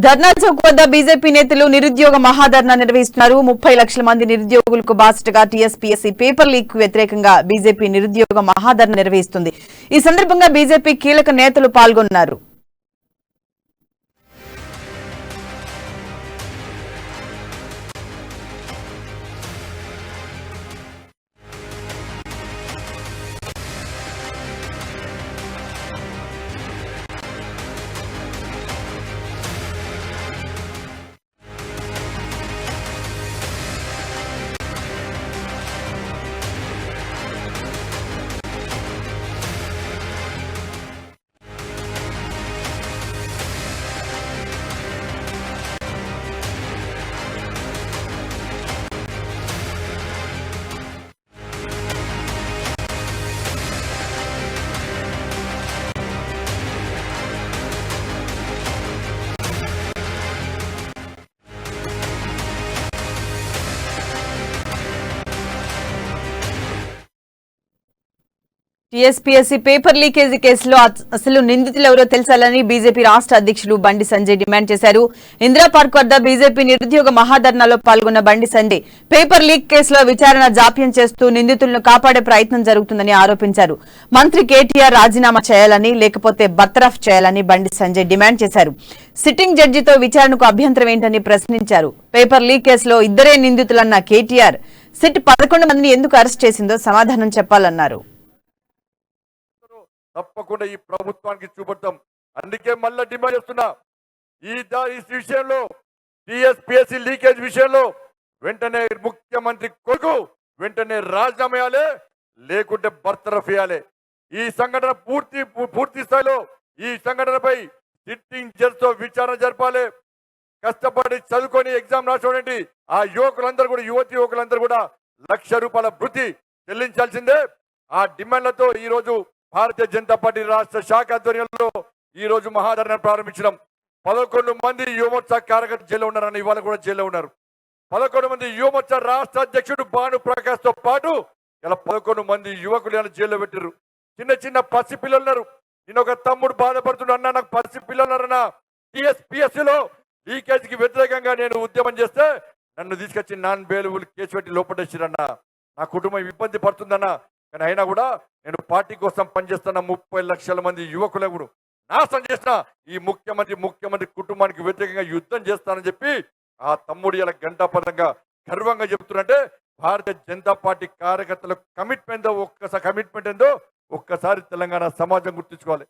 ధర్నా చౌక్ వద్ద బీజేపీ నేతలు నిరుద్యోగ మహాధర్నా నిర్వహిస్తున్నారు. 30 లక్షల మంది నిరుద్యోగులకు బాసటగా టీఎస్పీఎస్సీ పేపర్ లీక్ కు వ్యతిరేకంగా బీజేపీ నిరుద్యోగ మహాధర్నా నిర్వహిస్తుంది. ఈ సందర్భంగా బీజేపీ కీలక నేతలు పాల్గొన్నారు. టీఎస్పీఎస్సీ పేపర్ లీకేజీ కేసులో అసలు నిందితులు ఎవరో తెలుసాలని బీజేపీ రాష్ట్ర అధ్యక్షులు బండి సంజయ్ డిమాండ్ చేశారు. ఇందిరా పార్క్ వద్ద బీజేపీ నిరుద్యోగ మహాధర్నాలో పాల్గొన్న బండి సంజయ్ పేపర్ లీక్ కేసులో విచారణ జాప్యం చేస్తూ నిందితులను కాపాడే ప్రయత్నం జరుగుతుందని ఆరోపించారు. మంత్రి కేటీఆర్ రాజీనామా చేయాలని లేకపోతే బర్తరఫ్ చేయాలని బండి సంజయ్ డిమాండ్ చేశారు. సిట్టింగ్ జడ్జితో విచారణకు అభ్యంతరం ఏంటని ప్రశ్నించారు. పేపర్ లీక్ కేసులో ఇద్దరే నిందితులన్న కేటీఆర్ సిట్ 11 మందిని ఎందుకు అరెస్ట్ చేసిందో సమాధానం చెప్పాలన్నారు. తప్పకుండా ఈ ప్రభుత్వానికి చూపడతాం. అందుకే మళ్ళా డిమాండ్ చేస్తున్నా, ఈ విషయంలో టీఎస్పీఎస్సీ లీకేజ్ విషయంలో వెంటనే ముఖ్యమంత్రి కొడుకు వెంటనే రాజీనామా చేయాలి, లేకుంటే బర్తరఫ్ చేయాలి. ఈ సంఘటన పూర్తి స్థాయిలో ఈ సంఘటనపై సిట్టింగ్ జడ్జితో విచారణ జరపాలి. కష్టపడి చదువుకొని ఎగ్జామ్ రాసినటువంటి ఆ యువకులందరూ కూడా యువకులందరూ కూడా ₹1,00,000 భృతి చెల్లించాల్సిందే. ఆ డిమాండ్లతో ఈ రోజు భారతీయ జనతా పార్టీ రాష్ట్ర శాఖ ఆధ్వర్యంలో ఈ రోజు మహాధరణ ప్రారంభించడం. 11 మంది యువమోర్చా కార్యకర్తలు జైల్లో ఉన్నారని ఇవాళ కూడా జైల్లో ఉన్నారు. 11 మంది యువమోర్చా రాష్ట్ర అధ్యక్షుడు భాను ప్రకాష్ తో పాటు ఇలా 11 మంది యువకులు జైల్లో పెట్టారు. చిన్న పసిపిల్లలు ఉన్నారు. నేను ఒక తమ్ముడు బాధపడుతున్నా అన్న, నాకు పసిపిల్లలున్నారన్న. టీఎస్పీఎస్సీలో లీకేజీకి వ్యతిరేకంగా నేను ఉద్యమం చేస్తే నన్ను తీసుకొచ్చి నాన్ బెయిలబుల్ కేసు పెట్టి లోపడేసిరన్న. నా కుటుంబం ఇబ్బంది పడుతుందన్న. కానీ అయినా కూడా నేను పార్టీ కోసం పనిచేస్తున్న 30 లక్షల మంది యువకులకు నాశనం చేసిన ఈ ముఖ్యమంత్రి కుటుంబానికి వ్యతిరేకంగా యుద్ధం చేస్తానని చెప్పి ఆ తమ్ముడు ఇలా గంటాపదంగా గర్వంగా చెప్తున్నట్టే భారతీయ జనతా పార్టీ కార్యకర్తల కమిట్మెంట్ ఏందో ఒక్కసారి తెలంగాణ సమాజం గుర్తించుకోవాలి.